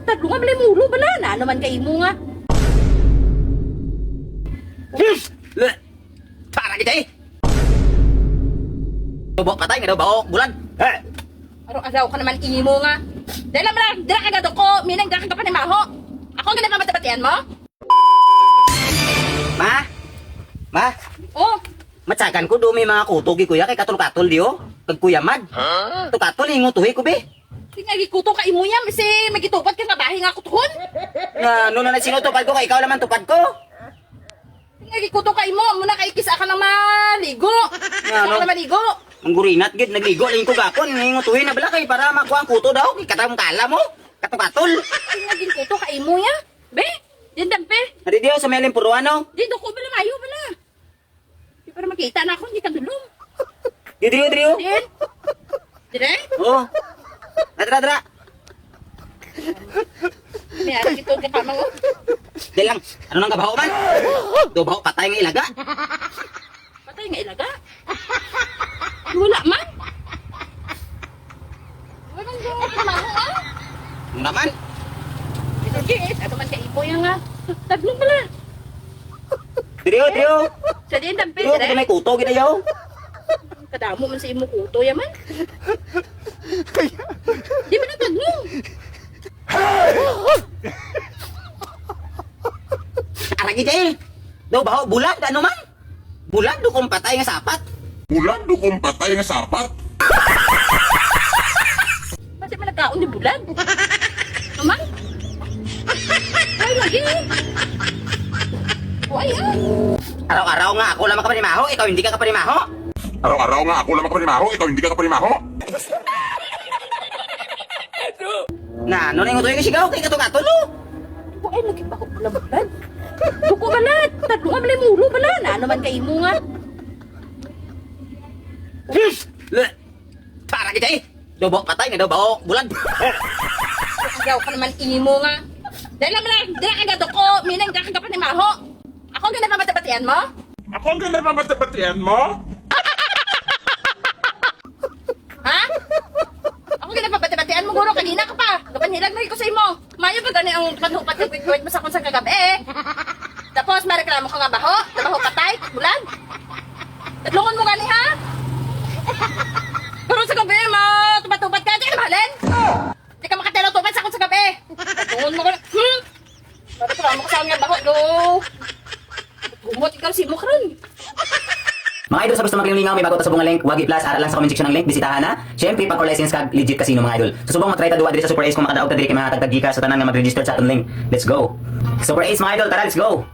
Taglo nga balay mulo bala na naman kay mo nga. Para kita eh. Tubo patay nga daw ba bulan. Araw ka naman imo nga. Dahil naman dira ka gado ko, minang dira ka pa ni Maho. Ako ang ganang mamatapatian mo? Ma, Oh, matsagan ko do may mga kutogi kuya kay katul-katul diyo. Kag kuya mad. Tukatul ingo tuhi ko be. tingagi kuto ka imo yan, kasi magitupat ka nga bahay nga kutuhon. Na no na sinutupad ko kay ikaw naman tupad ko. Tingagi kuto ka imo, muna kay kisa ka na maligo. Kisa ka na maligo. Ang gurinat gid nagligo lang ko gapon ingo tuhi na bala kay para makuha ang kuto daw kay katang kala mo. Katul-katul. Tingagi kuto ka imo ya. Be, din dampe. Adi diyo sa melin puruano. Dito ko bala mayo bala. Di para makita na ako, hindi ka dulong. Diyo. Din. Dire? Oh. Dra. Mayara kito ka pa mga. Di lang. Ano nang kabaho man? Do baho patay nga ilaga. Patay nga ilaga. Wala man. Walang gawa ka maho ah. Ano naman? Ito git, ato man kay ipo yan nga. Taglong bala. Diyo. Sa din dampe, Diyo dire? may kuto gid daw. Kadamo man sa imo kuto yaman. Di ba nataglong? Aragi dahil. Do baho bulan ano man? Bulan do kung patay nga sapat. Bulan do kung patay nga sapat. Kasi man nagkaon ni bulan. Naman? Ay, lagi. Ay, ay. Araw-araw nga ako lang kapanimaho, ikaw hindi ka kapanimaho. Araw-araw nga ako lang kapanimaho, ikaw hindi ka kapanimaho. Na, ano na yung utoy kasigaw kay katung-atol no? Ay, lagi ba ko pala bulan? Duko bala. Taglo nga balay mulo bala na naman kay imo nga. Para kita eh. Dobo patay nga daw baho bulan. Agaw ka naman imo nga. Dahil naman dira ka gado ko, minang dira ka pa ni Maho. Ako ang ganang mamatapatian mo? Ako ang ganda mamatapatian mo? Ha? Ako ganang mamatapatian mo, guro, kanina ka pa. Kapanhilag na ko sa imo. Mayo ba gani ang panhupat ng kwit mo sa kung sa kagabi eh? Tapos mareklamo ka nga baho? Na baho patay? Bulan? Tatlungan mo gani ha? Pero sa gabi, tumatubad ka, di ka mahalin? Di ka makatelo-tubad sa kung sa gabi. Tatlungan mo gani. Mareklamo ka sa nga baho, do. Gumot ikaw si mo karon. Mga idol, sa gusto maglingaw, may bago ta sa bunga link, wagi plus, ara lang sa comment section ng link, bisitahan na. Syempre, pag or license ka, legit casino mga idol. Susubong matry ta duwa diri sa Super Ace kung makadaog ta diri kay mga tagtag sa tanan nga mag-register sa aton link. Let's go. Super Ace mga idol, tara, let's go.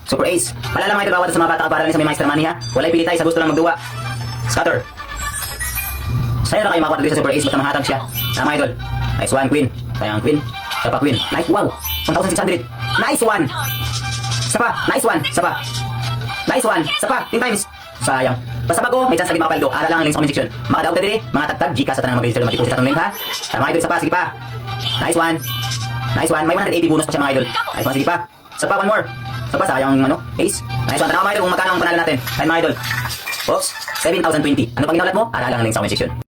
Super Ace. Paalala mga idol, bawat sa mga bata para sa may master money ha. Walay pilitay sa gusto lang magduwa. Scatter. Saya na kayo makakuha diri sa Super Ace, basta mahatag siya. Mga idol. Nice one, queen. Sayang queen. Sapa queen. Nice, wow. 1,600. Nice one. Sapa. Nice one. Sapa. Nice one. Sapa. 10 times. Sayang. Basta bago, may chance lagi makapaldo. Ara lang ang link sa comment section. Makadaog ta diri, mga tagtag Gcash sa tanang mag-register matipusit atong link ha. Tara mga idol, isa pa, sige pa. Nice one. Nice one. May 180 bonus pa siya mga idol. Nice one, sige pa. Isa pa, one more. Isa pa, sayang ano, ace. Nice one. Tara mga idol, kung magkano ang panalo natin. Ayun mga idol. Oops, 7,020. Ano pang ginawalat mo? Ara lang ang link sa comment section.